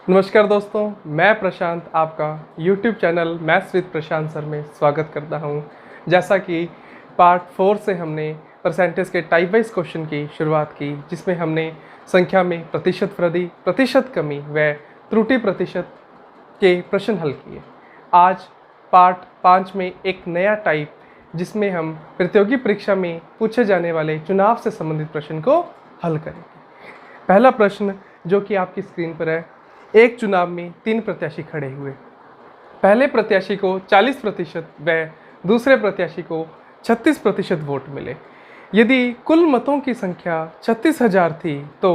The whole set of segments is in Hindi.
नमस्कार दोस्तों, मैं प्रशांत आपका YouTube channel maths with Prashant sir में स्वागत करता हूं। जैसा कि पार्ट 4 से हमने परसेंटेज के टाइप वाइज क्वेश्चन की शुरुआत की, जिसमें हमने संख्या में प्रतिशत वृद्धि, प्रतिशत कमी व त्रुटि प्रतिशत के प्रश्न हल किए। आज पार्ट 5 में एक नया टाइप, जिसमें हम प्रतियोगी परीक्षा में पूछे जाने वाले चुनाव से संबंधित प्रश्न को हल करेंगे। पहला प्रश्न जो कि आपकी स्क्रीन पर है, एक चुनाव में 3 प्रत्याशी खड़े हुए। पहले प्रत्याशी को 40% व दूसरे प्रत्याशी को 36% वोट मिले। यदि कुल मतों की संख्या 36,000 थी तो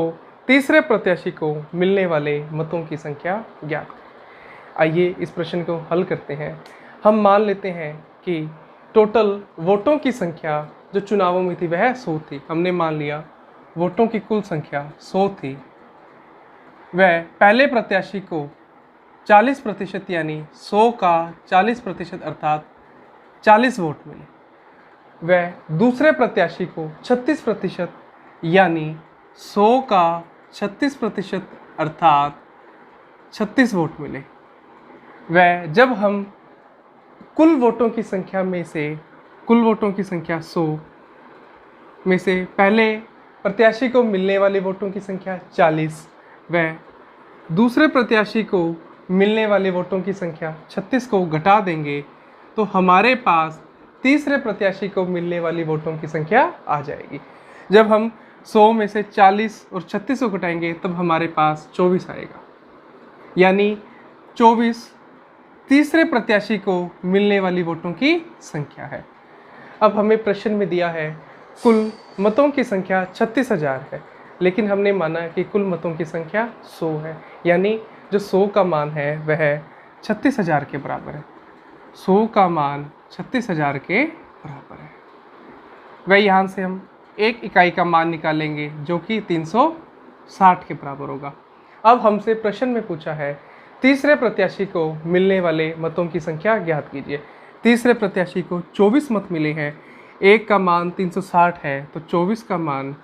तीसरे प्रत्याशी को मिलने वाले मतों की संख्या ज्ञात करें। आइए इस प्रश्न को हल करते हैं। हम मान लेते हैं कि टोटल वोटों की संख्या जो चुनावों में थी वह 100 थी। हमने मान लिया वोटों की कुल संख्या 100 थी। वह पहले प्रत्याशी को 40% यानी 100 का 40% अर्थात 40 वोट मिले। वह दूसरे प्रत्याशी को 36% यानी 100 का 36% अर्थात 36 वोट मिले। वह जब हम कुल वोटों की संख्या में से कुल वोटों की संख्या 100 में से पहले प्रत्याशी को मिलने वाले वोटों की संख्या 40 व दूसरे प्रत्याशी को मिलने वाले वोटों की संख्या 36 को घटा देंगे तो हमारे पास तीसरे प्रत्याशी को मिलने वाली वोटों की संख्या आ जाएगी। जब हम 100 में से 40 और 36 को घटाएंगे तब हमारे पास 24 आएगा, यानी 24 तीसरे प्रत्याशी को मिलने वाली वोटों की संख्या है। अब हमें प्रश्न में दिया है कुल मतों की संख्या 36,000 है, लेकिन हमने माना कि कुल मतों की संख्या 100 है, यानी जो 100 का मान है वह 36,000 के बराबर है। 100 का मान 36,000 के बराबर है। वह यहाँ से हम एक इकाई का मान निकालेंगे जो कि 360 के बराबर होगा। अब हमसे प्रश्न में पूछा है तीसरे प्रत्याशी को मिलने वाले मतों की संख्या ज्ञात कीजिए। तीसरे प्रत्याशी को 24 मत मिले हैं, एक का मान 360 है, तो 24 का मान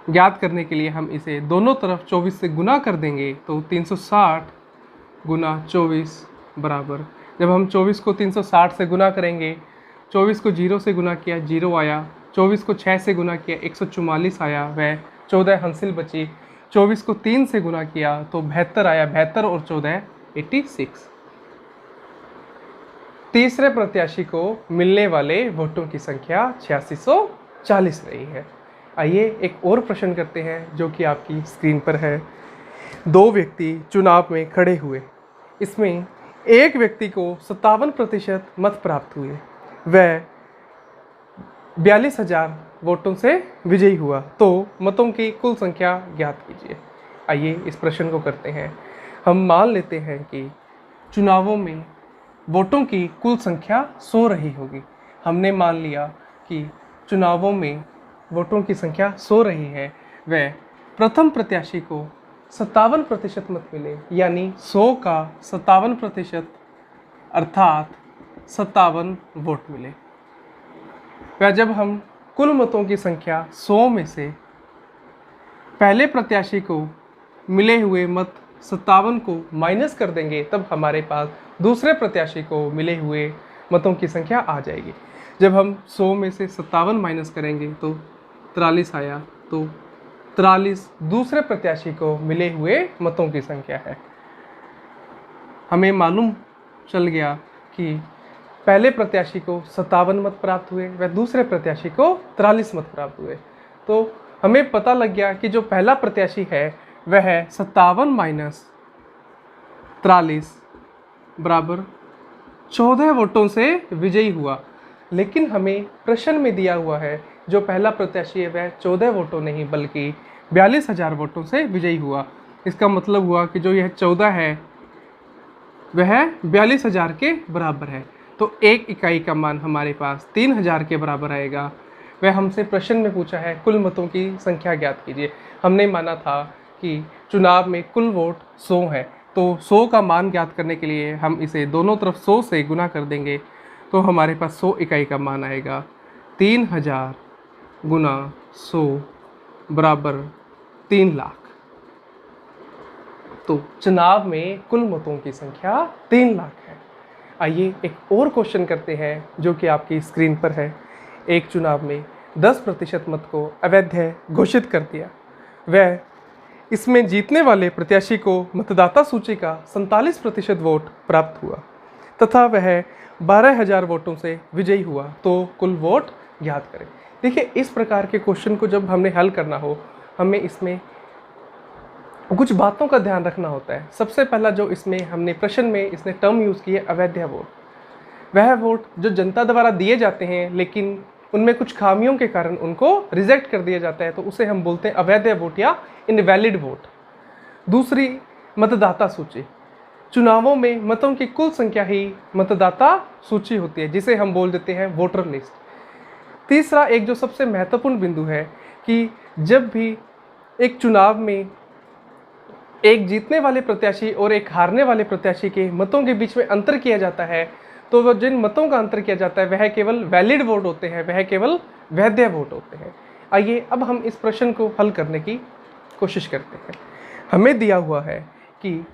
ज्ञात करने के लिए हम इसे दोनों तरफ 24 से गुना कर देंगे तो 360 गुना 24 बराबर, जब हम 24 को 360 से गुना करेंगे, 24 को 0 से गुना किया 0 आया, 24 को 6 से गुना किया 144 आया, वह 14 हासिल बची। 24 को 3 से गुना किया तो 72 आया, 72 और 14 86। तीसरे प्रत्याशी को मिलने वाले वोटों की संख्या 8640 रही है। आइए एक और प्रश्न करते हैं जो कि आपकी स्क्रीन पर है। दो व्यक्ति चुनाव में खड़े हुए। इसमें एक व्यक्ति को 57% मत प्राप्त हुए, वह 42,000 वोटों से विजयी हुआ, तो मतों की कुल संख्या ज्ञात कीजिए। आइए इस प्रश्न को करते हैं। हम मान लेते हैं कि चुनावों में वोटों की कुल संख्या 100 रही होगी। हमने मान लिया कि चुनावों में वोटों की संख्या 100 रही है। वह प्रथम प्रत्याशी को 57% मत मिले, यानी 100 का 57% अर्थात 57 वोट मिले। वह जब हम कुल मतों की संख्या 100 में से पहले प्रत्याशी को मिले हुए मत 57 को माइनस कर देंगे तब हमारे पास दूसरे प्रत्याशी को मिले हुए मतों की संख्या आ जाएगी। जब हम 100 में से 57 माइनस करेंगे तो 43 आया, तो 43 दूसरे प्रत्याशी को मिले हुए मतों की संख्या है। हमें मालूम चल गया कि पहले प्रत्याशी को 57 मत प्राप्त हुए, वह दूसरे प्रत्याशी को 43 मत प्राप्त हुए। तो हमें पता लग गया कि जो पहला प्रत्याशी है वह 57 माइनस 43 बराबर 14 वोटों से विजयी हुआ। लेकिन हमें प्रश्न में दिया हुआ है जो पहला प्रत्याशी है वह 14 वोटों नहीं बल्कि 42,000 वोटों से विजयी हुआ। इसका मतलब हुआ कि जो यह 14 है वह 42,000 के बराबर है, तो एक इकाई का मान हमारे पास 3,000 के बराबर आएगा। वह हमसे प्रश्न में पूछा है कुल मतों की संख्या ज्ञात कीजिए। हमने माना था कि चुनाव में कुल वोट 100 है, तो 100 का मान ज्ञात करने के लिए हम इसे दोनों तरफ 100 से गुना कर देंगे तो हमारे पास 100 इकाई का मान आएगा। 3,000 गुना 100 बराबर 3 लाख। तो चुनाव में कुल मतों की संख्या 3 लाख है। आइए एक और क्वेश्चन करते हैं जो कि आपकी स्क्रीन पर है। एक चुनाव में 10% मत को अवैध घोषित कर दिया। वह इसमें जीतने वाले प्रत्याशी को मतदाता सूची का 47% वोट प्राप्त हुआ तथा वह 12,000 वोटों से विजयी हुआ, तो कुल वोट ज्ञात करें। देखिए, इस प्रकार के क्वेश्चन को जब हमने हल करना हो, हमें इसमें कुछ बातों का ध्यान रखना होता है। सबसे पहला जो इसमें हमने प्रश्न में इसने टर्म यूज़ की है अवैध वोट, वह वोट जो जनता द्वारा दिए जाते हैं लेकिन उनमें कुछ खामियों के कारण उनको रिजेक्ट कर दिया जाता है, तो उसे हम बोलते हैं अवैध वोट या इनवैलिड वोट। दूसरी, मतदाता सूची। चुनावों में मतों की कुल संख्या ही मतदाता सूची होती है, जिसे हम बोल देते हैं वोटर लिस्ट। तीसरा, एक जो सबसे महत्वपूर्ण बिंदु है कि जब भी एक चुनाव में एक जीतने वाले प्रत्याशी और एक हारने वाले प्रत्याशी के मतों के बीच में अंतर किया जाता है, तो वह जिन मतों का अंतर किया जाता है वह केवल वैलिड वोट होते हैं, वह केवल वैध वोट होते हैं। आइए अब हम इस प्रश्न को हल करने की कोशिश करते हैं। हमें दिया हुआ है कि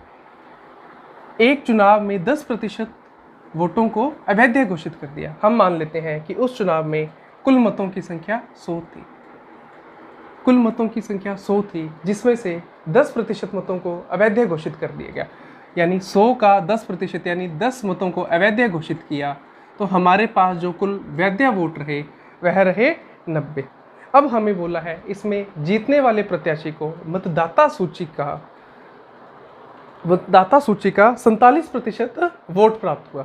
एक चुनाव में 10% वोटों को अवैध घोषित कर दिया। हम मान लेते हैं कि उस चुनाव में कुल मतों की संख्या 100 थी। कुल मतों की संख्या 100 थी, जिसमें से 10% मतों को अवैध घोषित कर दिया गया। यानी 100 का 10% यानी 10 मतों को अवैध घोषित किया, तो हमारे पास जो कुल वैध वोट रहे वह रहे 90। अब हमें बोला है इसमें जीतने वाले प्रत्याशी को मतदाता सूची का 47% वोट प्राप्त हुआ।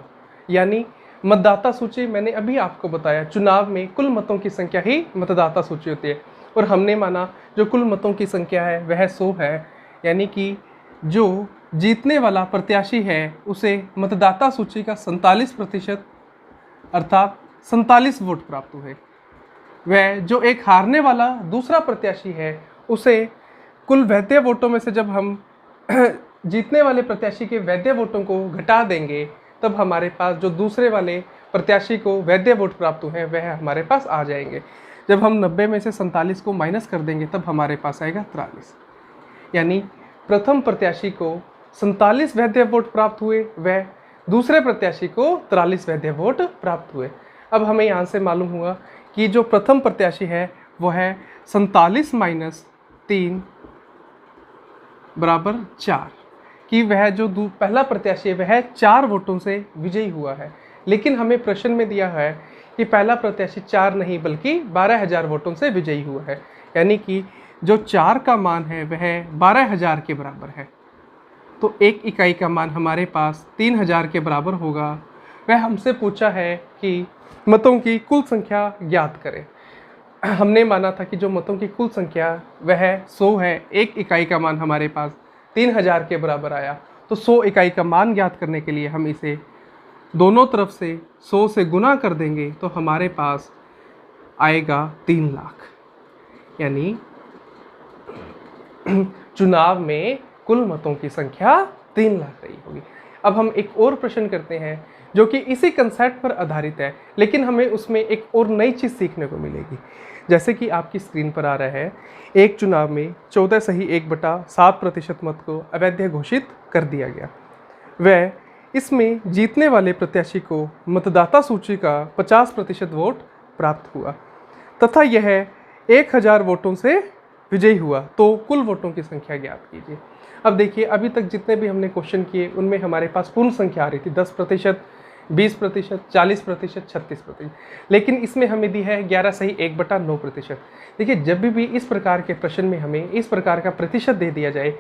यानी मतदाता सूची, मैंने अभी आपको बताया, चुनाव में कुल मतों की संख्या ही मतदाता सूची होती है, और हमने माना जो कुल मतों की संख्या है वह 100 है। यानी कि जो जीतने वाला प्रत्याशी है उसे मतदाता सूची का 47% अर्थात 47 वोट प्राप्त हुए। वह जो एक हारने वाला दूसरा प्रत्याशी है उसे कुल वैध वोटों में से जब हम जीतने वाले प्रत्याशी के वैध वोटों को घटा देंगे, तब हमारे पास जो दूसरे वाले प्रत्याशी को वैध वोट प्राप्त हुए हैं वह हमारे पास आ जाएंगे। जब हम 90 में से 47 को माइनस कर देंगे तब हमारे पास आएगा 43। यानी प्रथम प्रत्याशी को 47 वैध वोट प्राप्त हुए, वह दूसरे प्रत्याशी को 43 वैध वोट प्राप्त हुए। अब हमें यहाँ से मालूम हुआ कि जो प्रथम प्रत्याशी है वह है 47 - 3 = 4, कि वह जो पहला प्रत्याशी है वह 4 वोटों से विजयी हुआ है। लेकिन हमें प्रश्न में दिया है कि पहला प्रत्याशी 4 नहीं बल्कि 12,000 वोटों से विजयी हुआ है। यानी कि जो 4 का मान है वह 12,000 के बराबर है, तो 1 इकाई का मान हमारे पास 3,000 के बराबर होगा। वह हमसे पूछा है कि मतों की कुल संख्या ज्ञात करें। हमने माना था कि जो मतों की कुल संख्या वह 100 है, 1 इकाई का मान हमारे पास 3,000 के बराबर आया, तो 100 इकाई का मान ज्ञात करने के लिए हम इसे दोनों तरफ से 100 से गुना कर देंगे, तो हमारे पास आएगा 3 लाख। यानी चुनाव में कुल मतों की संख्या 3 लाख रही होगी। अब हम एक और प्रश्न करते हैं जो कि इसी कंसेप्ट पर आधारित है, लेकिन हमें उसमें एक और नई चीज़ सीखने को मिलेगी। जैसे कि आपकी स्क्रीन पर आ रहा है, एक चुनाव में 14 सही 1/7% मत को अवैध घोषित कर दिया गया। वह इसमें जीतने वाले प्रत्याशी को मतदाता सूची का 50% वोट प्राप्त हुआ तथा यह 1,000 वोटों से विजयी हुआ, तो कुल वोटों की संख्या ज्ञात कीजिए। अब देखिए, अभी तक जितने भी हमने क्वेश्चन किए उनमें हमारे पास पूर्ण संख्या आ रही थी 10%, 20%, 40%, 36%, लेकिन इसमें हमें दी है 11 सही 1/9%। देखिए, जब भी इस प्रकार के प्रश्न में हमें इस प्रकार का प्रतिशत दे दिया जाए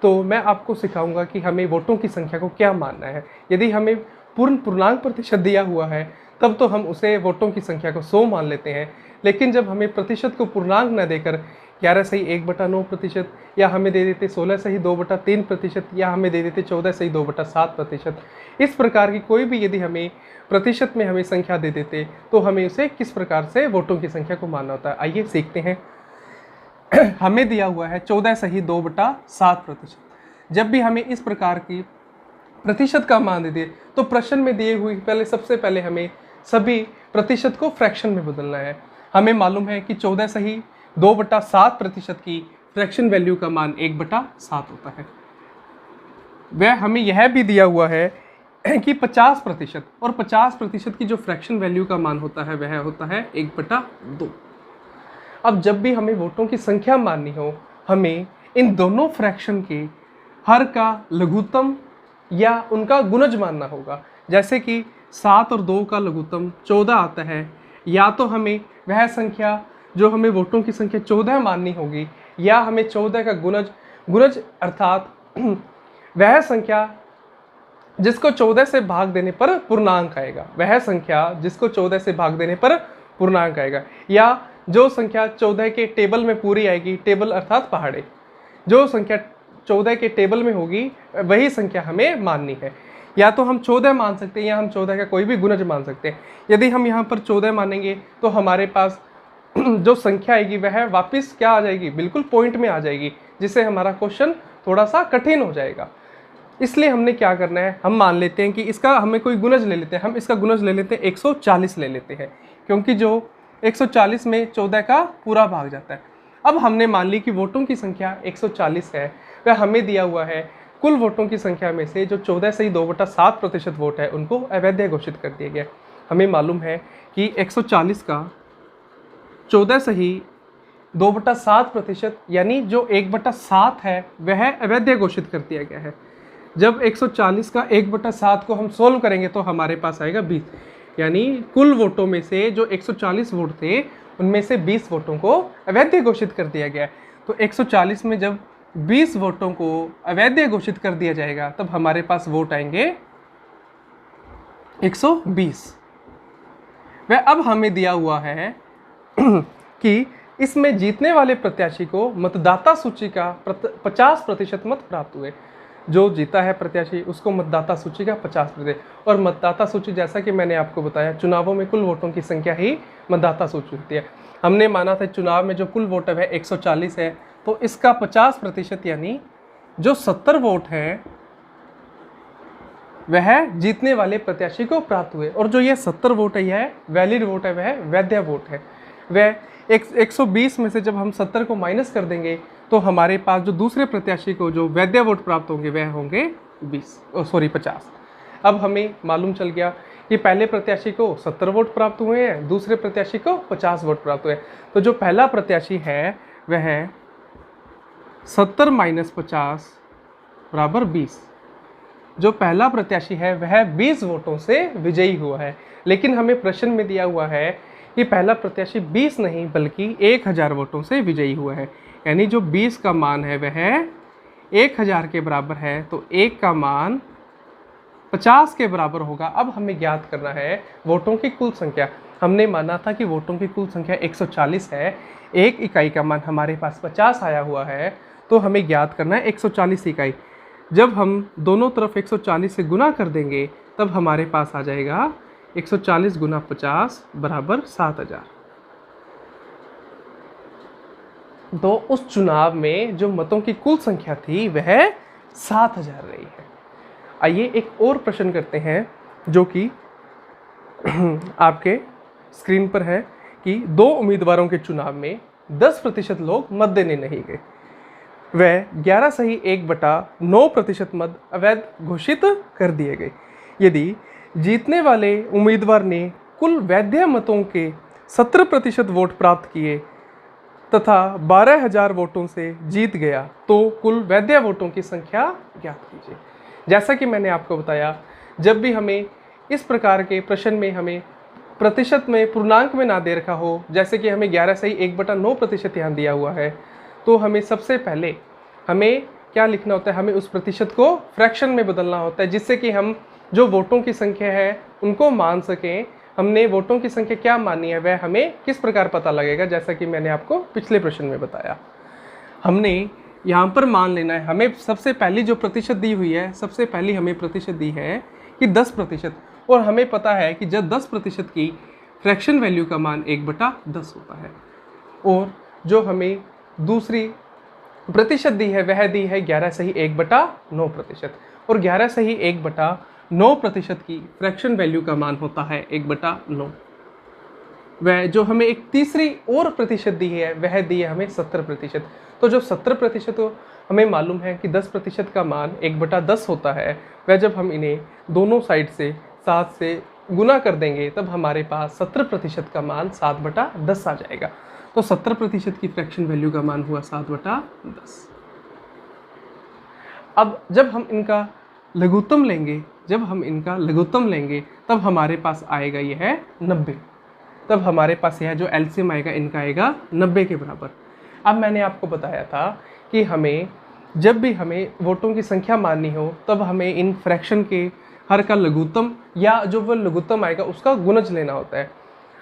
तो मैं आपको सिखाऊंगा कि हमें वोटों की संख्या को क्या मानना है। यदि हमें पूर्णांक प्रतिशत दिया हुआ है तब तो हम उसे वोटों की संख्या को 100 मान लेते हैं, लेकिन जब हमें प्रतिशत को पूर्णांक न देकर 11 सही 1/9% या हमें दे देते 16 सही 2/3% या हमें दे देते 14 सही 2/7%, इस प्रकार की कोई भी यदि हमें प्रतिशत में हमें संख्या दे देते तो हमें उसे किस प्रकार से वोटों की संख्या को मानना होता है, आइए सीखते हैं। हमें दिया हुआ है 14 सही 2/7%। जब भी हमें इस प्रकार की प्रतिशत का मान दे दे तो प्रश्न में दिए हुए सबसे पहले हमें सभी प्रतिशत को फ्रैक्शन में बदलना है। हमें मालूम है कि 14 सही 2/7% की फ्रैक्शन वैल्यू का मान 1/7 होता है। वह हमें यह भी दिया हुआ है कि 50%, और 50% की जो फ्रैक्शन वैल्यू का मान होता है वह होता है 1/2। अब जब भी हमें वोटों की संख्या माननी हो, हमें इन दोनों फ्रैक्शन के हर का लघुत्तम या उनका गुणज मानना होगा। जैसे कि 7 और 2 का लघुत्तम 14 आता है, या तो हमें वह संख्या जो हमें वोटों की संख्या 14 माननी होगी, या हमें 14 का गुणज अर्थात वह संख्या जिसको 14 से भाग देने पर पूर्णांक आएगा, वह संख्या जिसको 14 से भाग देने पर पूर्णांक आएगा, या जो संख्या 14 के टेबल में पूरी आएगी, टेबल अर्थात पहाड़े, जो संख्या 14 के टेबल में होगी वही संख्या हमें माननी है। या तो हम 14 मान सकते हैं, या हम 14 का कोई भी गुणज मान सकते हैं। यदि हम यहाँ पर 14 मानेंगे तो हमारे पास जो संख्या आएगी वह वापस क्या आ जाएगी, बिल्कुल पॉइंट में आ जाएगी, जिससे हमारा क्वेश्चन थोड़ा सा कठिन हो जाएगा। इसलिए हमने क्या करना है, हम मान लेते हैं कि इसका हमें कोई गुणज ले लेते हैं, हम इसका गुणज ले लेते हैं 140 ले लेते हैं, क्योंकि जो 140 में 14 का पूरा भाग जाता है। अब हमने मान ली कि वोटों की संख्या 140 है, वह हमें दिया हुआ है कुल वोटों की संख्या में से जो 14 से ही 2/7% वोट है उनको अवैध घोषित कर दिया गया। हमें मालूम है कि 140 का 14 से ही 2/7% यानी जो 1/7 है वह अवैध घोषित कर दिया गया है। जब 140 का 1/7 को हम सोल्व करेंगे तो हमारे पास आएगा 20, यानी कुल वोटों में से जो 140 वोट थे उनमें से 20 वोटों को अवैध घोषित कर दिया गया। तो 140 में जब 20 वोटों को अवैध घोषित कर दिया जाएगा तब हमारे पास वोट आएंगे 120। वह अब हमें दिया हुआ है कि इसमें जीतने वाले प्रत्याशी को मतदाता सूची का 50% मत प्राप्त हुए। जो जीता है प्रत्याशी उसको मतदाता सूची का 50%, और मतदाता सूची जैसा कि मैंने आपको बताया चुनावों में कुल वोटों की संख्या ही मतदाता सूची होती है। हमने माना था चुनाव में जो कुल वोट है 140 है, तो इसका 50% यानी जो 70 वोट हैं वह जीतने वाले प्रत्याशी को प्राप्त हुए, और जो ये 70 वोट है यह वैलिड वोट है, वह वैध वोट है। वह 120 में से जब हम 70 को माइनस कर देंगे तो हमारे पास जो दूसरे प्रत्याशी को जो वैध वोट प्राप्त होंगे वह होंगे 50। अब हमें मालूम चल गया कि पहले प्रत्याशी को 70 वोट प्राप्त हुए हैं, दूसरे प्रत्याशी को 50 वोट प्राप्त हुए हैं। तो जो पहला प्रत्याशी है वह 70 - 50 = 20। जो पहला प्रत्याशी है वह 20 वोटों से विजयी हुआ है। लेकिन हमें प्रश्न में दिया हुआ है कि पहला प्रत्याशी 20 नहीं बल्कि 1000 वोटों से विजयी हुआ है, यानी जो 20 का मान है वह 1000 के बराबर है, तो 1 का मान 50 के बराबर होगा। अब हमें ज्ञात करना है वोटों की कुल संख्या। हमने माना था कि वोटों की कुल संख्या 140 है, एक इकाई का मान हमारे पास 50 आया हुआ है, तो हमें ज्ञात करना है 140 इकाई। जब हम दोनों तरफ 140 से गुना कर देंगे तब हमारे पास आ जाएगा 140 × 50 = 7000। तो उस चुनाव में जो मतों की कुल संख्या थी वह 7000 रही है। आइए एक और प्रश्न करते हैं जो कि आपके स्क्रीन पर है कि 2 उम्मीदवारों के चुनाव में 10% लोग मत देने नहीं गए। वह 11 सही 1/9% मत अवैध घोषित कर दिए गए। यदि जीतने वाले उम्मीदवार ने कुल वैध मतों के 70% वोट प्राप्त किए तथा 12000 वोटों से जीत गया तो कुल वैध वोटों की संख्या ज्ञात कीजिए। जैसा कि मैंने आपको बताया, जब भी हमें इस प्रकार के प्रश्न में हमें प्रतिशत में पूर्णांक में ना दे रखा हो, जैसे कि हमें 11 सही 1/9% यहाँ दिया हुआ है, तो हमें सबसे पहले हमें क्या लिखना होता है, हमें उस प्रतिशत को फ्रैक्शन में बदलना होता है, जिससे कि हम जो वोटों की संख्या है उनको मान सकें। हमने वोटों की संख्या क्या मानी है वह हमें किस प्रकार पता लगेगा, जैसा कि मैंने आपको पिछले प्रश्न में बताया। हमने यहाँ पर मान लेना है, हमें सबसे पहली जो प्रतिशत दी हुई है, सबसे पहली हमें प्रतिशत दी है कि 10%, और हमें पता है कि जब 10% की फ्रैक्शन वैल्यू का मान 1/10 होता है। और जो हमें दूसरी प्रतिशत दी है वह दी है 11 सही 1/9%, और 11 सही 1/9% की फ्रैक्शन वैल्यू का मान होता है 1/9। वह जो हमें एक तीसरी और प्रतिशत दी है वह दी है हमें 70%। तो जो 70% हमें मालूम है कि 10% का मान 1/10 होता है। वह जब हम इन्हें दोनों साइड से 7 से गुना कर देंगे तब हमारे पास 70% का मान 7/10 आ जाएगा। तो 70% की फ्रैक्शन वैल्यू का मान हुआ 7/10। अब जब हम इनका लघुत्तम लेंगे तब हमारे पास आएगा यह 90। तब हमारे पास यह जो एलसीएम आएगा इनका आएगा 90 के बराबर। अब मैंने आपको बताया था कि जब भी हमें वोटों की संख्या माननी हो तब हमें इन फ्रैक्शन के हर का लघुत्तम या जो वो लघुत्तम आएगा उसका गुणज लेना होता है।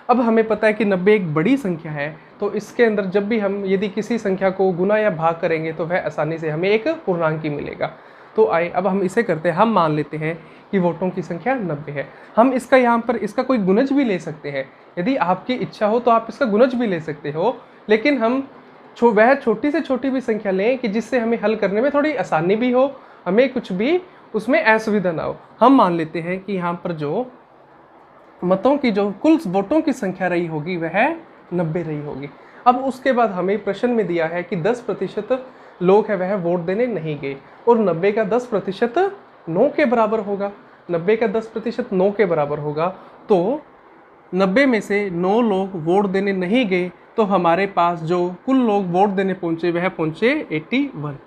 अब हमें पता है कि 90 एक बड़ी संख्या है, तो इसके अंदर जब भी हम यदि किसी संख्या को गुना या भाग करेंगे तो वह आसानी से हमें एक पूर्णांक ही मिलेगा। तो आइए अब हम इसे करते हैं। हम मान लेते हैं कि वोटों की संख्या 90 है। हम इसका यहाँ पर इसका कोई गुणज भी ले सकते हैं। यदि आपकी इच्छा हो तो आप इसका गुणज भी ले सकते हो, लेकिन हम वह छोटी से छोटी भी संख्या लें कि जिससे हमें हल करने में थोड़ी आसानी भी हो, हमें कुछ भी उसमें असुविधा ना हो। हम मान लेते हैं कि यहाँ पर जो मतों की जो कुल वोटों की संख्या रही होगी वह 90 रही होगी। अब उसके बाद हमें प्रश्न में दिया है कि 10% लोग है वह वोट देने नहीं गए और 90 का 10% 9 के बराबर होगा। 90 का 10% 9 के बराबर होगा, तो 90 में से 9 लोग वोट देने नहीं गए, तो हमारे पास जो कुल लोग वोट देने पहुंचे वह पहुंचे 81।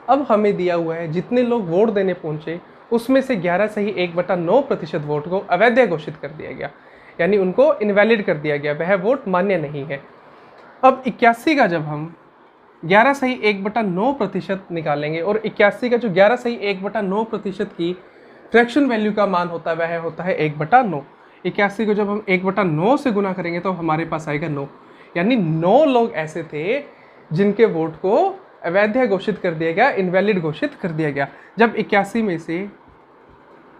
अब हमें दिया हुआ है जितने लोग वोट देने पहुंचे उसमें से 11 सही 1/9% वोट को अवैध घोषित कर दिया गया, यानी उनको इनवैलिड कर दिया गया, वह वोट मान्य नहीं है। अब 81 का जब हम 11 सही 1/9% निकालेंगे और 81 का जो 11 सही 1/9% की फ्रैक्शन वैल्यू का मान होता है वह होता है 1/9। 81 को जब हम 1/9 से गुना करेंगे तो हमारे पास आएगा 9, यानी 9 लोग ऐसे थे जिनके वोट को अवैध घोषित कर दिया गया, इनवैलिड घोषित कर दिया गया। जब 81 में से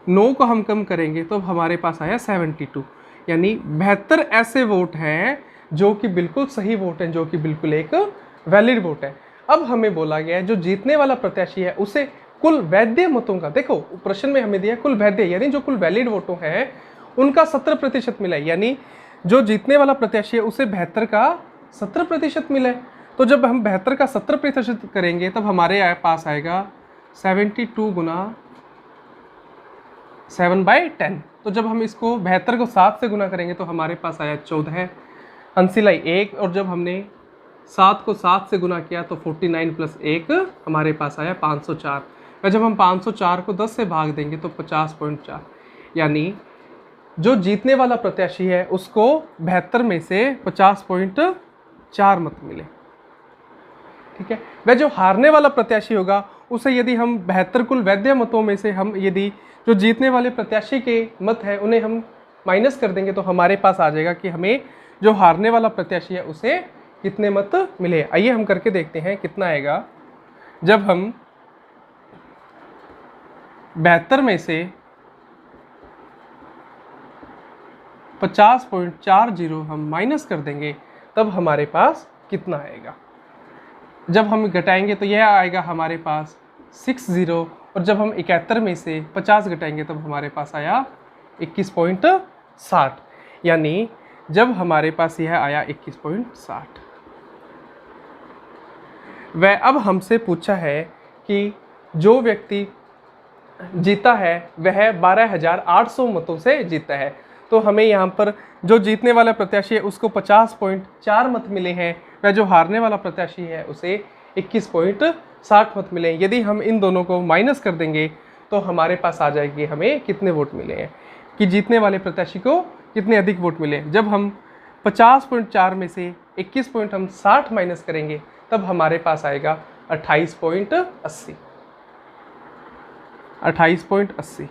9 को हम कम करेंगे तो हमारे पास आया 72, यानी 72 ऐसे वोट हैं जो कि बिल्कुल सही वोट हैं, जो कि बिल्कुल एक वैलिड वोट है। अब हमें बोला गया है जो जीतने वाला प्रत्याशी है उसे कुल वैध मतों का, देखो प्रश्न में हमें दिया कुल वैध, यानी जो कुल वैलिड वोटों हैं उनका 70% मिला है, यानी जो जीतने वाला प्रत्याशी है उसे 72 का 70% मिला है। तो जब हम 72 का 70% करेंगे तब हमारे पास आएगा 72 गुना 7/10। तो जब हम इसको 72 को 7 से गुना करेंगे तो हमारे पास आया 14, हंसिलाई 1, और जब हमने 7 को 7 से गुना किया तो 49 + 1 हमारे पास आया 504। और जब हम 504 को 10 से भाग देंगे तो 50.4, यानी जो जीतने वाला प्रत्याशी है उसको 72 में से 50.4 मत मिले। ठीक है, वह जो हारने वाला प्रत्याशी होगा उसे यदि हम 72 कुल वैध मतों में से हम यदि जो जीतने वाले प्रत्याशी के मत है उन्हें हम माइनस कर देंगे तो हमारे पास आ जाएगा कि हमें जो हारने वाला प्रत्याशी है उसे कितने मत मिले। आइए हम करके देखते हैं कितना आएगा। जब हम 72 में से 50.40 हम माइनस कर देंगे तब हमारे पास कितना आएगा। जब हम घटाएंगे तो यह आएगा हमारे पास 60, और जब हम 71 में से 50 घटाएंगे तब हमारे पास आया 21.60, यानी जब हमारे पास यह आया 21.60। वह अब हमसे पूछा है कि जो व्यक्ति जीता है वह 12,800 मतों से जीता है, तो हमें यहाँ पर जो जीतने वाला प्रत्याशी है उसको 50.4 मत मिले हैं, वह जो हारने वाला प्रत्याशी है उसे 21.60 मत मिले हैं। यदि हम इन दोनों को माइनस कर देंगे तो हमारे पास आ जाएगी हमें कितने वोट मिले हैं, कि जीतने वाले प्रत्याशी को कितने अधिक वोट मिले। जब हम 50.4 में से 21.60 माइनस करेंगे तब हमारे पास आएगा 28.80।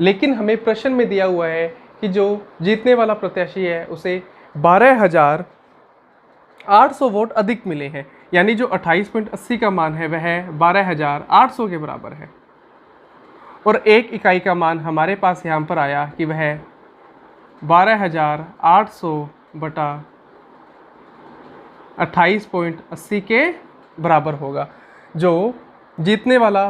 लेकिन हमें प्रश्न में दिया हुआ है कि जो जीतने वाला प्रत्याशी है उसे 12,800 वोट अधिक मिले हैं, यानी जो 28.80 का मान है वह 12,800 के बराबर है, और एक इकाई का मान हमारे पास यहाँ पर आया कि वह 12,800 बटा 28.80 के बराबर होगा। जो जीतने वाला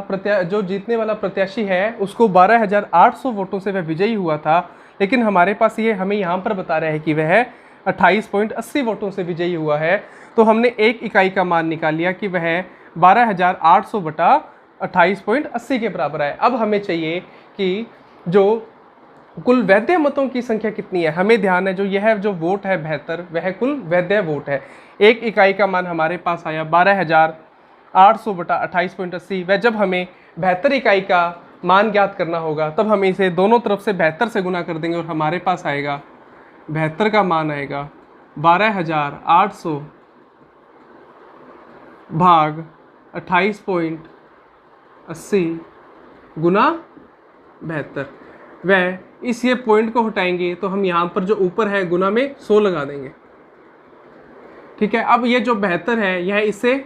प्रत्याशी है उसको 12,800 वोटों से वह विजयी हुआ था, लेकिन हमारे पास ये हमें यहाँ पर बता रहा है कि वह 28.80 वोटों से विजयी हुआ है, तो हमने एक इकाई का मान निकाल लिया कि वह 12,800 बटा 28.80 के बराबर है। अब हमें चाहिए कि जो कुल वैध मतों की संख्या कितनी है। हमें ध्यान है जो यह जो वोट है 72, वह कुल वैध वोट है। एक इकाई का मान हमारे पास आया 12,800 बटा 28.80। वह जब हमें 72 इकाई का मान ज्ञात करना होगा तब हम इसे दोनों तरफ से 72 से गुना कर देंगे और हमारे पास आएगा 72 का मान आएगा 12,800 भाग 28.80 गुना 72। वह इस ये पॉइंट को हटाएंगे तो हम यहाँ पर जो ऊपर है गुना में 100 लगा देंगे। ठीक है, अब ये जो 72 है यह इससे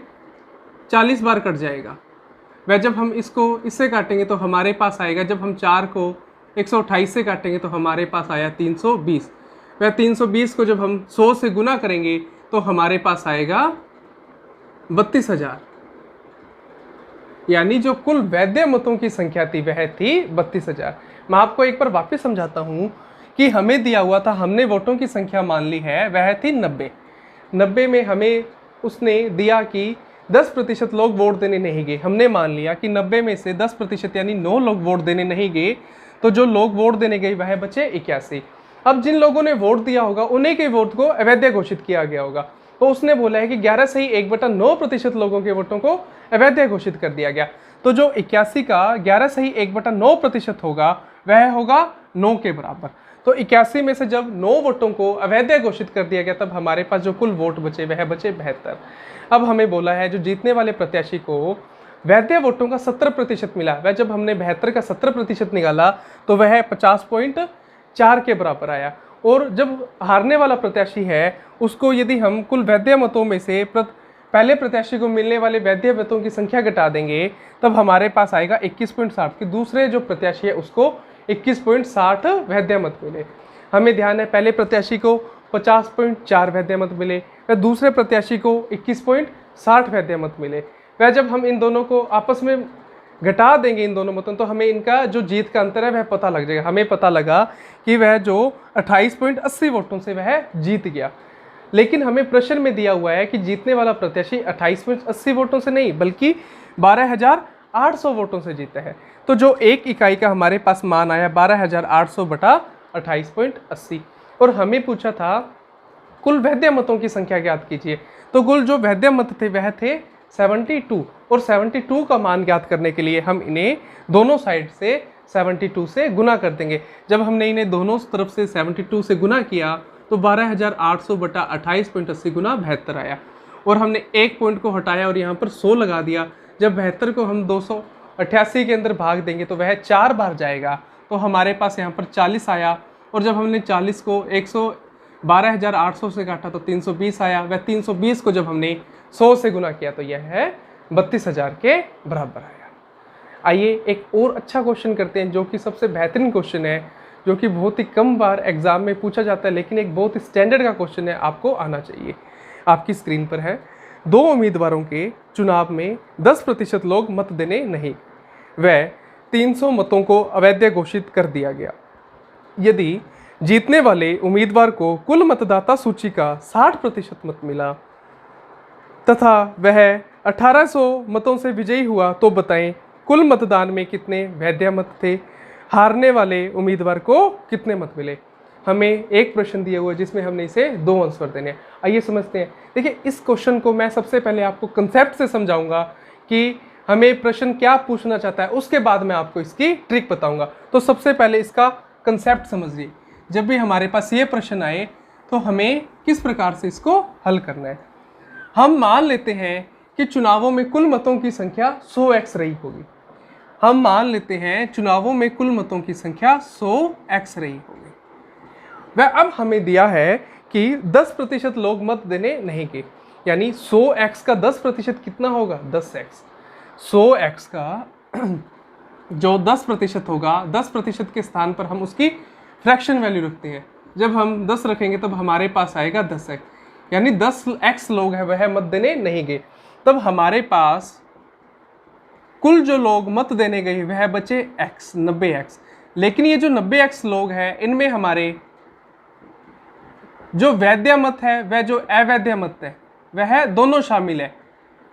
40 बार कट जाएगा। वह जब हम इसको इससे काटेंगे तो हमारे पास आएगा, जब हम 4 को 128 से काटेंगे तो हमारे पास आया 320। वह 320 को जब हम 100 से गुना करेंगे तो हमारे पास आएगा 32,000। यानी जो कुल वैध मतों की संख्या थी वह थी 32,000। मैं आपको एक बार वापस समझाता हूँ कि हमें दिया हुआ था, हमने वोटों की संख्या मान ली है, वह थी 90 में हमें उसने दिया कि 10% लोग वोट देने नहीं गए। हमने मान लिया कि 90 में से 10% यानी 9 लोग वोट देने नहीं गए, तो जो लोग वोट देने गए वह बचे 81। अब जिन लोगों ने वोट दिया होगा उन्हीं के वोट को अवैध घोषित किया गया होगा, तो उसने बोला है कि 11 से ही 1/9% लोगों के वोटों को अवैध घोषित कर दिया गया। तो जो 81 का 11 से ही 1/9% होगा वह होगा 9 के बराबर। तो 81 में से जब 9 वोटों को अवैध घोषित कर दिया गया तब हमारे पास जो कुल वोट बचे वह बचे 72। अब हमें बोला है जो जीतने वाले प्रत्याशी को वैध वोटों का 70% मिला, वह जब हमने 72 का 70% निकाला तो वह 50.4 के बराबर आया। और जब हारने वाला प्रत्याशी है उसको यदि हम कुल वैध मतों में से पहले प्रत्याशी को मिलने वाले वैध मतों की संख्या घटा देंगे तब हमारे पास आएगा 21.60 कि दूसरे जो प्रत्याशी है उसको 21.60 वैध मत मिले। हमें ध्यान है पहले प्रत्याशी को 50.4 वैध मत मिले, वह दूसरे प्रत्याशी को 21.60 वैध मत मिले। वह जब हम इन दोनों को आपस में घटा देंगे इन दोनों मतों तो हमें इनका जो जीत का अंतर है वह पता लग जाएगा। हमें पता लगा कि वह जो 28.80 वोटों से वह जीत गया। लेकिन हमें प्रश्न में दिया हुआ है कि जीतने वाला प्रत्याशी 28.80 वोटों से नहीं बल्कि 12,800 वोटों से जीता है। तो जो एक इकाई का हमारे पास मान आया 12,800 बटा 28.80। और हमें पूछा था कुल वैध मतों की संख्या ज्ञात कीजिए। तो कुल जो वैध मत थे वह थे 72 और 72 का मान ज्ञात करने के लिए हम इन्हें दोनों साइड से 72 से गुना कर देंगे। जब हमने इन्हें दोनों तरफ से 72 से गुना किया तो 12,800 बटा 28.80 गुना 72 आया। और हमने एक पॉइंट को हटाया और यहाँ पर 100 लगा दिया। जब 72 को हम 288 के अंदर भाग देंगे तो वह 4 बार जाएगा, तो हमारे पास यहाँ पर 40 आया। और जब हमने 40 को 12,800 से काटा तो 320 आया। वह 320 को जब हमने 100 से गुना किया तो यह है 32,000 के बराबर आया। आइए एक और अच्छा क्वेश्चन करते हैं जो कि सबसे बेहतरीन क्वेश्चन है, जो कि बहुत ही कम बार एग्जाम में पूछा जाता है लेकिन एक बहुत ही स्टैंडर्ड का क्वेश्चन है, आपको आना चाहिए। आपकी स्क्रीन पर है, 2 उम्मीदवारों के चुनाव में 10% लोग मत देने नहीं, वह 300 मतों को अवैध घोषित कर दिया गया। यदि जीतने वाले उम्मीदवार को कुल मतदाता सूची का 60% मत मिला तथा वह 1800 मतों से विजयी हुआ तो बताएं कुल मतदान में कितने वैध मत थे, हारने वाले उम्मीदवार को कितने मत मिले। हमें एक प्रश्न दिया हुआ है जिसमें हमने इसे 2 आंसर देने हैं। आइए समझते हैं। देखिए इस क्वेश्चन को मैं सबसे पहले आपको कंसेप्ट से समझाऊंगा कि हमें प्रश्न क्या पूछना चाहता है, उसके बाद मैं आपको इसकी ट्रिक बताऊंगा। तो सबसे पहले इसका कंसेप्ट समझिए। जब भी हमारे पास ये प्रश्न आए तो हमें किस प्रकार से इसको हल करना है। हम मान लेते हैं कि चुनावों में कुल मतों की संख्या 100x रही होगी। हम मान लेते हैं चुनावों में कुल मतों की संख्या 100x रही होगी। वह अब हमें दिया है कि 10% लोग मत देने नहीं गए, यानी 100x का 10% कितना होगा, 10x। 100x का जो 10% होगा, 10% के स्थान पर हम उसकी फ्रैक्शन वैल्यू रखते हैं। जब हम 10 रखेंगे तब हमारे पास आएगा 10x, यानी 10x लोग हैं वह मत देने नहीं गए। तब हमारे पास कुल जो लोग मत देने गए वह बचे x, 90x। लेकिन ये जो 90x लोग हैं इनमें हमारे जो वैध मत है वह जो अवैध मत है वह दोनों शामिल है।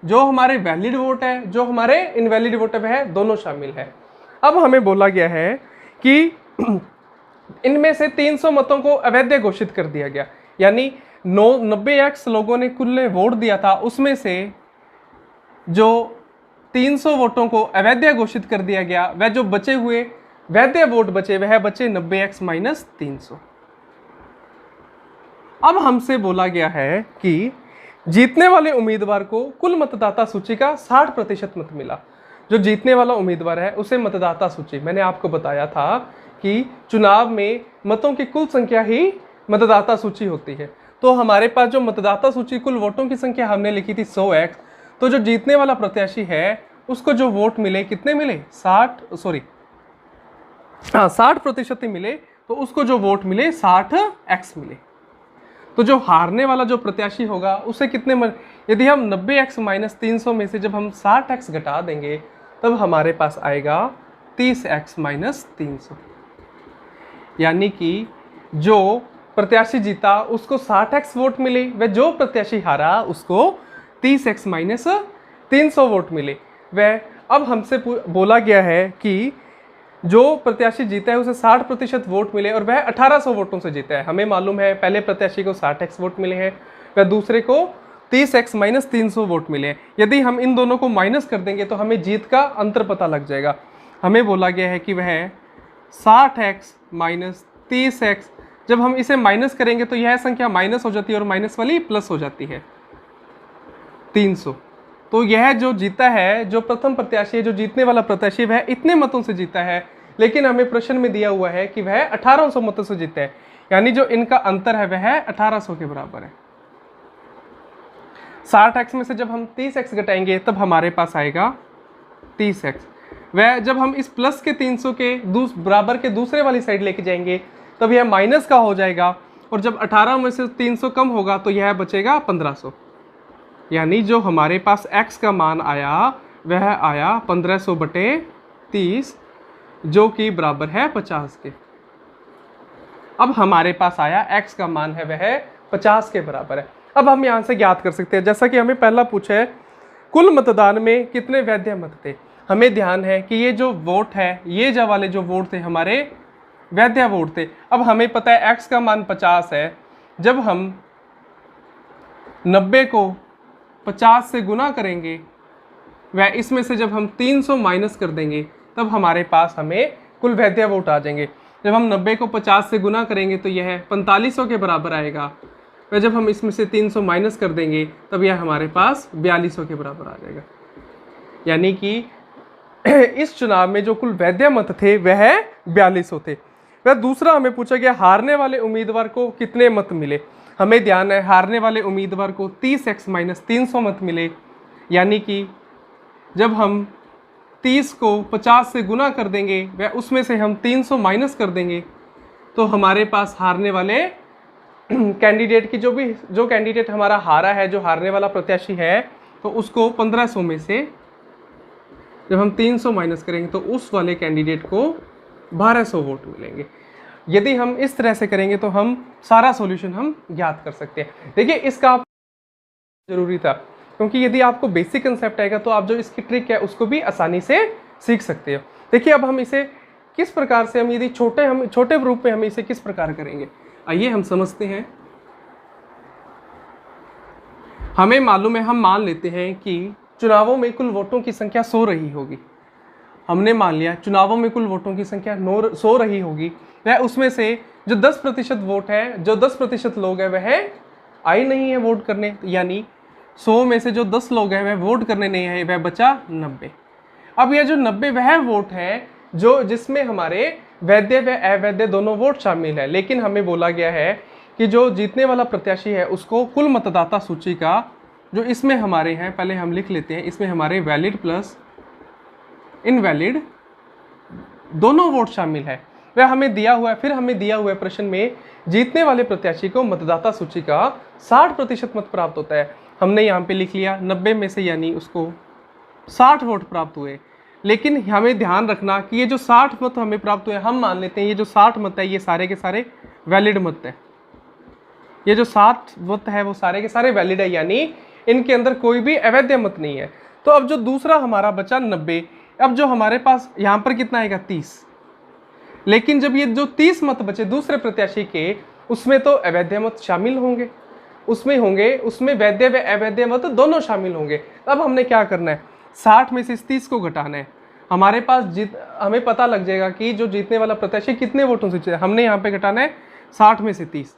जो हमारे वैलिड वोट है, जो हमारे इनवैलिड वोट है, वह दोनों शामिल है। अब हमें बोला गया है कि इनमें से 300 मतों को अवैध घोषित कर दिया गया, यानी 90x लोगों ने कुल ने वोट दिया था, उसमें से जो 300 वोटों को अवैध घोषित कर दिया गया, वह जो बचे हुए वैध वोट बचे वह बचे 90x माइनस 300। अब हमसे बोला गया है कि जीतने वाले उम्मीदवार को कुल मतदाता सूची का 60% मत मिला। जो जीतने वाला उम्मीदवार है उसे मतदाता सूची, मैंने आपको बताया था कि चुनाव में मतों की कुल संख्या ही मतदाता सूची होती है। तो हमारे पास जो मतदाता सूची कुल वोटों की संख्या हमने लिखी थी 100x, तो जो जीतने वाला प्रत्याशी है उसको जो वोट मिले कितने मिले 60% ही मिले, तो उसको जो वोट मिले 60x मिले। तो जो हारने वाला जो प्रत्याशी होगा उसे कितने यदि हम 90x माइनस 300 में से जब हम 60x घटा देंगे तब हमारे पास आएगा 30x माइनस 300, यानी कि जो प्रत्याशी जीता उसको 60x वोट मिले, वह जो प्रत्याशी हारा उसको 30x माइनस 300 वोट मिले। वह अब हमसे बोला गया है कि जो प्रत्याशी जीता है उसे 60% वोट मिले और वह 1800 वोटों से जीता है। हमें मालूम है पहले प्रत्याशी को 60x वोट मिले हैं, वह दूसरे को 30x माइनस 300 वोट मिले हैं। यदि हम इन दोनों को माइनस कर देंगे तो हमें जीत का अंतर पता लग जाएगा। हमें बोला गया है कि वह 60x माइनस 30x, जब हम इसे माइनस करेंगे तो यह संख्या माइनस हो जाती है और माइनस वाली प्लस हो जाती है 300। तो यह जो जीता है, जो प्रथम प्रत्याशी है, जो जीतने वाला प्रत्याशी, वह इतने मतों से जीता है, लेकिन हमें प्रश्न में दिया हुआ है कि वह 1800 मतों से जीता है, यानी जो इनका अंतर है वह 1800 के बराबर है। 60x में से जब हम 30x घटाएंगे तब हमारे पास आएगा 30x। वह जब हम इस प्लस के 300 के बराबर के दूसरे वाली साइड लेके जाएंगे तब यह माइनस का हो जाएगा, और जब 18 में से 300 कम होगा तो यह बचेगा 1500, यानी जो हमारे पास x का मान आया वह आया 1500 बटे 30, जो कि बराबर है 50 के। अब हमारे पास आया x का मान है वह 50 के बराबर है। अब हम यहाँ से ज्ञात कर सकते हैं, जैसा कि हमें पहला पूछा है कुल मतदान में कितने वैध मत थे। हमें ध्यान है कि ये जो वोट है, ये जो वाले जो वोट थे हमारे वैध वोट थे। अब हमें पता है x का मान 50 है, जब हम 90 को 50 से गुना करेंगे, वह इसमें से जब हम 300 माइनस कर देंगे तब हमारे पास हमें कुल वैध वोट आ जाएंगे। जब हम 90 को 50 से गुना करेंगे तो यह 4500 के बराबर आएगा, वह जब हम इसमें से 300 माइनस कर देंगे तब यह हमारे पास 4200 के बराबर आ जाएगा। यानी कि इस चुनाव में जो कुल वैध मत थे वह 4200 थे। वह दूसरा हमें पूछा गया हारने वाले उम्मीदवार को कितने मत मिले। हमें ध्यान है हारने वाले उम्मीदवार को 30x माइनस 300 मत मिले, यानी कि जब हम 30 को 50 से गुना कर देंगे वह उसमें से हम 300 माइनस कर देंगे तो हमारे पास हारने वाले कैंडिडेट की जो कैंडिडेट हमारा हारा है, जो हारने वाला प्रत्याशी है, तो उसको 1500 में से जब हम 300 माइनस करेंगे तो उस वाले कैंडिडेट को 1200 वोट मिलेंगे। यदि हम इस तरह से करेंगे तो हम सारा सॉल्यूशन हम ज्ञात कर सकते हैं। देखिए इसका जरूरी था, क्योंकि यदि आपको बेसिक कंसेप्ट आएगा तो आप जो इसकी ट्रिक है उसको भी आसानी से सीख सकते हो। देखिए अब हम इसे किस प्रकार से, हम यदि छोटे रूप में हम इसे किस प्रकार करेंगे, आइए हम समझते हैं। हमें मालूम है, हम मान लेते हैं कि चुनावों में कुल वोटों की संख्या 100 रही होगी। हमने मान लिया चुनावों में कुल वोटों की संख्या 100 रही होगी, वह उसमें से जो 10% वोट है, जो 10% लोग हैं वह आए नहीं है वोट करने, यानी 100 में से जो 10 लोग हैं वह वोट करने नहीं आए, वह बचा 90। अब यह जो 90 वह वोट है जो जिसमें हमारे वैध व अवैध दोनों वोट शामिल है। लेकिन हमें बोला गया है कि जो जीतने वाला प्रत्याशी है उसको कुल मतदाता सूची का जो इसमें हमारे हैं, पहले हम लिख लेते हैं, इसमें हमारे वैलिड प्लस इनवैलिड दोनों वोट शामिल है, वह हमें दिया हुआ है। फिर हमें दिया हुआ है प्रश्न में जीतने वाले प्रत्याशी को मतदाता सूची का 60% मत प्राप्त होता है। हमने यहाँ पे लिख लिया 90 में से, यानी उसको 60 वोट प्राप्त हुए। लेकिन हमें ध्यान रखना कि ये जो 60 मत हमें प्राप्त हुए, हम मान लेते हैं ये जो 60 मत है ये सारे के सारे वैलिड मत है। ये जो 7 मत है वो सारे के सारे वैलिड है, यानी इनके अंदर कोई भी अवैध मत नहीं है। तो अब जो दूसरा हमारा बचा 90, अब जो हमारे पास यहाँ पर कितना आएगा 30, लेकिन जब ये जो 30 मत बचे दूसरे प्रत्याशी के, उसमें तो अवैध मत शामिल होंगे, उसमें वैध व अवैध मत दोनों शामिल होंगे। अब हमने क्या करना है, 60 में से इस 30 को घटाना है। हमारे पास हमें पता लग जाएगा कि जो जीतने वाला प्रत्याशी कितने वोटों से जीता। हमने यहाँ पे घटाना है 60 में से 30,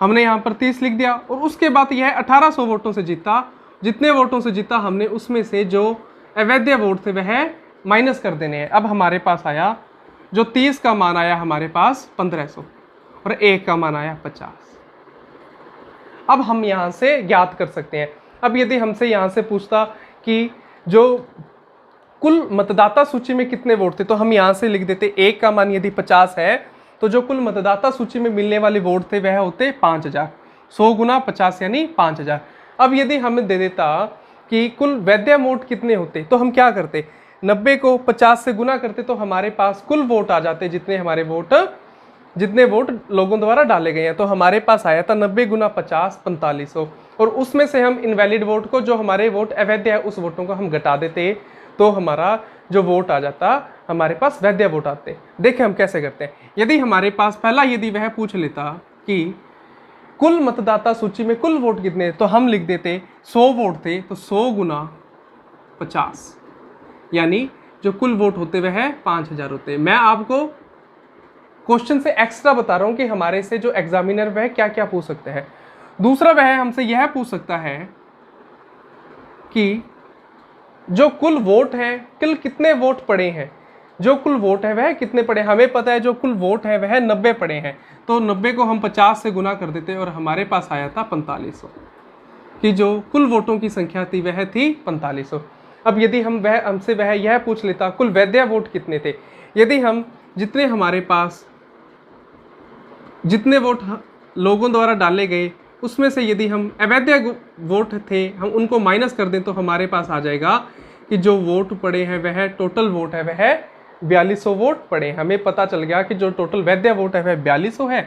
हमने यहाँ पर 30 लिख दिया, और उसके बाद यह 1800 वोटों से जीता। जितने वोटों से जीता हमने उसमें से जो अवैध वोट थे वह माइनस कर देने हैं। अब हमारे पास आया, जो 30 का मान आया हमारे पास 1500 और 1 का मान आया 50। अब हम यहाँ से ज्ञात कर सकते हैं। अब यदि हमसे यहाँ से पूछता कि जो कुल मतदाता सूची में कितने वोट थे, तो हम यहाँ से लिख देते 1 का मान यदि 50 है तो जो कुल मतदाता सूची में मिलने वाले वोट थे वह होते 5000। 100 गुना 50 यानी 5000। अब यदि हमें दे देता कि कुल वैध वोट कितने होते, तो हम क्या करते, 90 को 50 से गुना करते तो हमारे पास कुल वोट आ जाते, जितने वोट लोगों द्वारा डाले गए हैं। तो हमारे पास आया था 90 गुना 50 4500, और उसमें से हम इनवैलिड वोट को, जो हमारे वोट अवैध है, उस वोटों को हम घटा देते, तो हमारा जो वोट आ जाता, हमारे पास वैध वोट आते। देखें हम कैसे करते हैं। यदि हमारे पास पहला यदि वह पूछ लेता कि कुल मतदाता सूची में कुल वोट कितने, तो हम लिख देते 100 वोट थे तो 100 गुना 50, यानी जो कुल वोट होते वह 5000 होते। मैं आपको क्वेश्चन से एक्स्ट्रा बता रहा हूं कि हमारे से जो एग्जामिनर वह क्या क्या पूछ सकते हैं। दूसरा वह हमसे यह पूछ सकता है कि जो कुल वोट है, कुल कितने वोट पड़े हैं, जो कुल वोट है वह कितने पड़े। हमें पता है जो कुल वोट है वह 90 पड़े हैं, तो 90 को हम 50 से गुना कर देते और हमारे पास आया था 4500, कि जो कुल वोटों की संख्या थी वह थी 4500। अब यदि हमसे वह यह पूछ लेता कुल वैध वोट कितने थे, यदि हम जितने वोट लोगों द्वारा डाले गए उसमें से यदि हम अवैध वोट थे हम उनको माइनस कर दें, तो हमारे पास आ जाएगा कि जो वोट पड़े हैं वह टोटल वोट है वह 4200 वोट पड़े। हमें पता चल गया कि जो टोटल वैध वोट है वह 4200 है।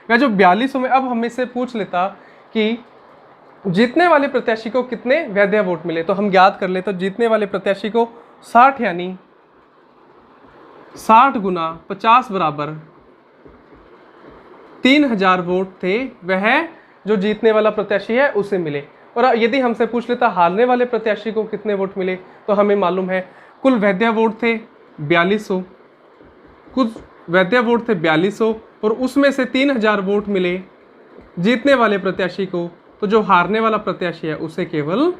वह जो 4200 में अब हमें से पूछ लेता कि जीतने वाले प्रत्याशी को कितने वैध वोट मिले, तो हम ज्ञात कर ले। तो जीतने वाले प्रत्याशी को 60 यानी 60 गुना 50 बराबर 3000 वोट थे, वह जो जीतने वाला प्रत्याशी है उसे मिले। और यदि हमसे पूछ लेता हारने वाले प्रत्याशी को कितने वोट मिले, तो हमें मालूम है कुल वैध वोट थे 4200, कुल वैध वोट थे 4200 और उसमें से 3000 वोट मिले जीतने वाले प्रत्याशी को, तो जो हारने वाला प्रत्याशी है उसे केवल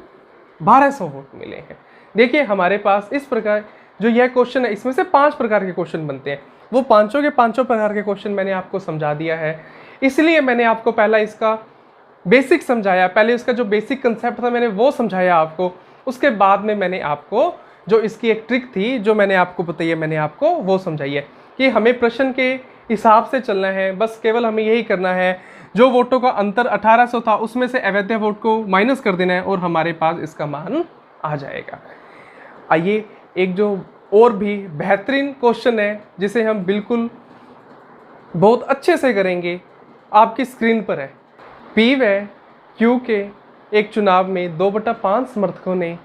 1200 वोट मिले हैं। देखिए हमारे पास इस प्रकार जो यह क्वेश्चन है, इसमें से 5 प्रकार के क्वेश्चन बनते हैं। वो पांचों के पांचों प्रकार के क्वेश्चन मैंने आपको समझा दिया है, इसलिए मैंने आपको पहला इसका बेसिक समझाया, पहले उसका जो बेसिक कंसेप्ट था मैंने वो समझाया आपको। उसके बाद में मैंने आपको जो इसकी एक ट्रिक थी जो मैंने आपको बताई है, मैंने आपको वो समझाई है कि हमें प्रश्न के हिसाब से चलना है। बस केवल हमें यही करना है, जो वोटों का अंतर 1800 था उसमें से अवैध वोट को माइनस कर देना है और हमारे पास इसका मान आ जाएगा। आइए एक जो और भी बेहतरीन क्वेश्चन है जिसे हम बिल्कुल बहुत अच्छे से करेंगे, आपकी स्क्रीन पर है। पी व क्यू के एक चुनाव में 2/5 समर्थकों ने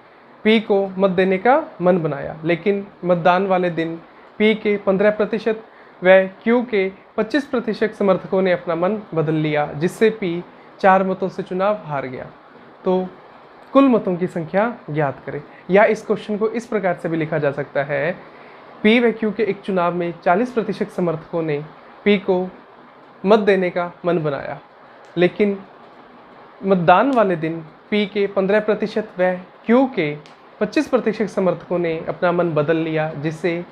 पी को मत देने का मन बनाया, लेकिन मतदान वाले दिन पी के 15% व क्यू के 25% समर्थकों ने अपना मन बदल लिया, जिससे पी 4 मतों से चुनाव हार गया। तो कुल मतों की संख्या ज्ञात करें। या इस क्वेश्चन को इस प्रकार से भी लिखा जा सकता है, पी व क्यू के एक चुनाव में 40% समर्थकों ने पी को मत देने का मन बनाया, लेकिन मतदान वाले दिन पी के 15% व क्यू के 25% समर्थकों ने अपना मन बदल लिया, जिससे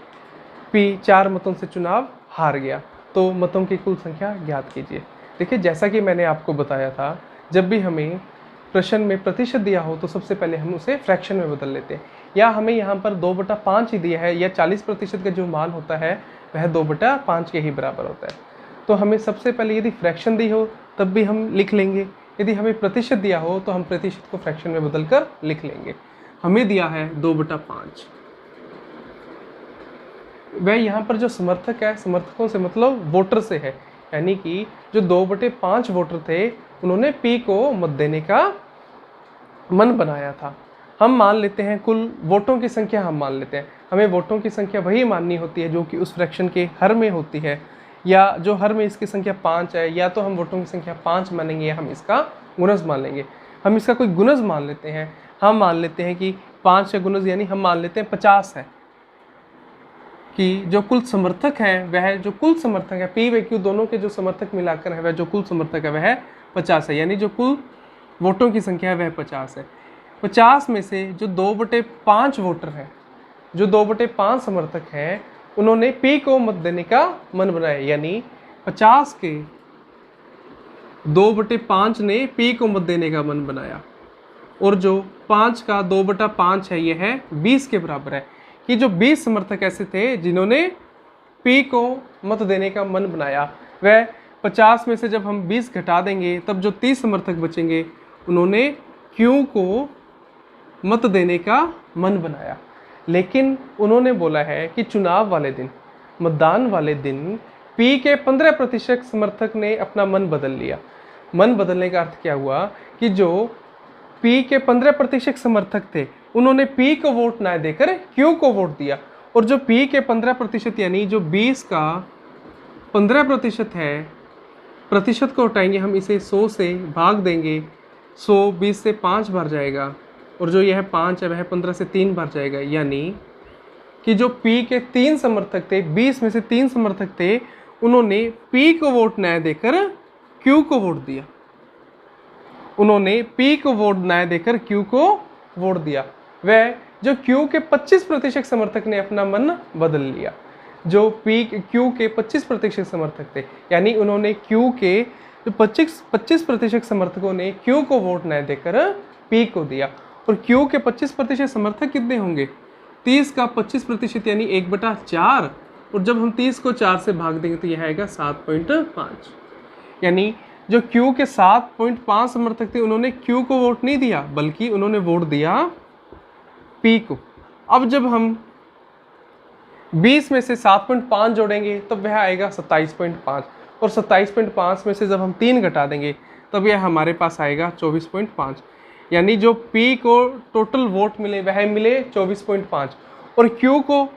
पी 4 मतों से चुनाव हार गया। तो मतों की कुल संख्या ज्ञात कीजिए। देखिए जैसा कि मैंने आपको बताया था, जब भी हमें प्रश्न में प्रतिशत दिया हो तो सबसे पहले हम उसे फ्रैक्शन में बदल लेते हैं। या हमें यहाँ पर 2/5 ही दिया है, या 40% का जो मान होता है वह 2/5 के ही बराबर होता है। तो हमें सबसे पहले यदि फ्रैक्शन दी हो तब भी हम लिख लेंगे, यदि हमें प्रतिशत दिया हो तो हम प्रतिशत को फ्रैक्शन में बदल कर लिख लेंगे। हमें दिया है 2/5। वह यहाँ पर जो समर्थक है, समर्थकों से मतलब वोटर से है, यानी कि जो 2/5 वोटर थे उन्होंने P को मत देने का मन बनाया था। हम मान लेते हैं कुल वोटों की संख्या, हम मान लेते हैं, हमें वोटों की संख्या वही माननी होती है जो कि उस फ्रैक्शन के हर में होती है, या जो हर में इसकी संख्या 5 है, या तो हम वोटों की संख्या 5 मानेंगे या हम इसका गुणज मान लेंगे। हम इसका कोई गुणज मान लेते हैं, हम मान लेते हैं कि 5 का गुणज यानी हम मान लेते हैं 50 है, कि जो कुल समर्थक हैं वह जो कुल समर्थक है P व Q दोनों के जो समर्थक मिलाकर है वह जो कुल समर्थक है वह 50 है, यानी जो कुल वोटों की संख्या है वह 50 है। 50 में से जो 2/5 वोटर हैं, जो 2/5 समर्थक हैं, उन्होंने P को मत देने का मन बनाया, यानी 50 के 2/5 ने P को मत देने का मन बनाया, और जो 5 का 2/5 है यह है 20 के बराबर है, कि जो 20 समर्थक ऐसे थे जिन्होंने P को मत देने का मन बनाया, वह 50 में से जब हम 20 घटा देंगे तब जो 30 समर्थक बचेंगे उन्होंने Q को मत देने का मन बनाया। लेकिन उन्होंने बोला है कि चुनाव वाले दिन, मतदान वाले दिन P के 15% समर्थक ने अपना मन बदल लिया। मन बदलने का अर्थ क्या हुआ कि जो P के 15% समर्थक थे उन्होंने P को वोट ना देकर Q को वोट दिया, और जो P के 15% यानी जो 20 का 15% है, प्रतिशत को हटाएंगे हम, इसे 100 से भाग देंगे, 100 20 से 5 बार जाएगा, और जो यह 5 है वह 15 से 3 बार जाएगा, यानी कि जो P के 3 समर्थक थे, 20 में से 3 समर्थक थे, उन्होंने P को वोट न देकर Q को वोट दिया। उन्होंने P को वोट न देकर Q को वोट दिया। वह जो Q के 25% समर्थक ने अपना मन बदल लिया। जो Q के 25% समर्थक थे, यानी उन्होंने Q के जो 25% समर्थकों ने Q को वोट न देकर P को दिया। और Q के 25% समर्थक कितने होंगे? 30 का 25% यानी 1/4, और जब हम 30 को 4 से भाग देंगे तो यह आएगा 7.5। यानी जो Q के 7.5 समर्थक थे उन्होंने Q को वोट नहीं दिया, बल्कि उन्होंने वोट दिया P को। अब जब हम 20 में से 7.5 जोड़ेंगे तब वह आएगा 27.5, और 27.5 में से जब हम 3 घटा देंगे तब यह हमारे पास आएगा 24.5। यानी जो P को टोटल वोट मिले वह मिले 24.5, और Q को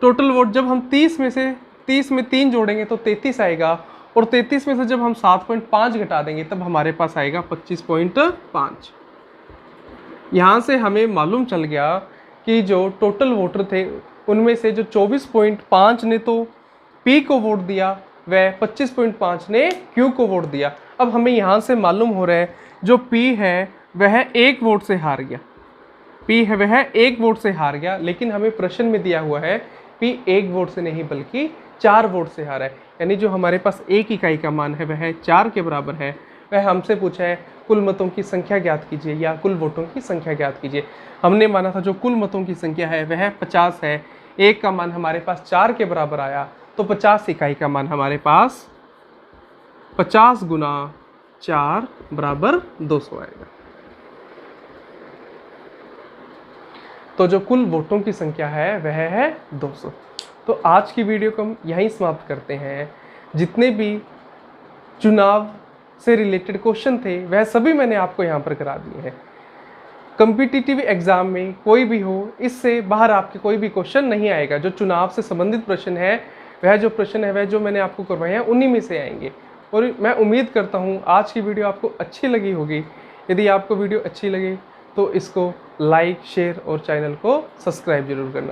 टोटल वोट जब हम 30 में 3 जोड़ेंगे तो 33 आएगा, और 33 में से जब हम 7.5 घटा देंगे तब हमारे पास आएगा 25.5। यहाँ से हमें मालूम चल गया कि जो टोटल वोटर थे उनमें से जो 24.5 ने तो P को वोट दिया, वह 25.5 ने Q को वोट दिया। अब हमें यहाँ से मालूम हो रहा है जो P है वह 1 वोट से हार गया। P है वह 1 वोट से हार गया, लेकिन हमें प्रश्न में दिया हुआ है P 1 वोट से नहीं बल्कि 4 वोट से हारा है। यानी जो हमारे पास 1 इकाई का मान है वह 4 के बराबर है। वह हमसे पूछा है कुल मतों की संख्या ज्ञात कीजिए या कुल वोटों की संख्या ज्ञात कीजिए। हमने माना था जो कुल मतों की संख्या है वह 50 है। 1 का मान हमारे पास 4 के बराबर आया, तो 50 इकाई का मान हमारे पास 50 गुना 4 बराबर 200 आएगा। तो जो कुल वोटों की संख्या है वह है 200। तो आज की वीडियो को हम यहीं समाप्त करते हैं। जितने भी चुनाव से रिलेटेड क्वेश्चन थे वह सभी मैंने आपको यहाँ पर करा दिए हैं। कॉम्पिटिटिव एग्जाम में कोई भी हो, इससे बाहर आपके कोई भी क्वेश्चन नहीं आएगा। जो चुनाव से संबंधित प्रश्न है वह जो प्रश्न है वह जो मैंने आपको करवाए हैं उन्हीं में से आएंगे। और मैं उम्मीद करता हूँ आज की वीडियो आपको अच्छी लगी होगी। यदि आपको वीडियो अच्छी लगे तो इसको लाइक, शेयर और चैनल को सब्सक्राइब जरूर करना।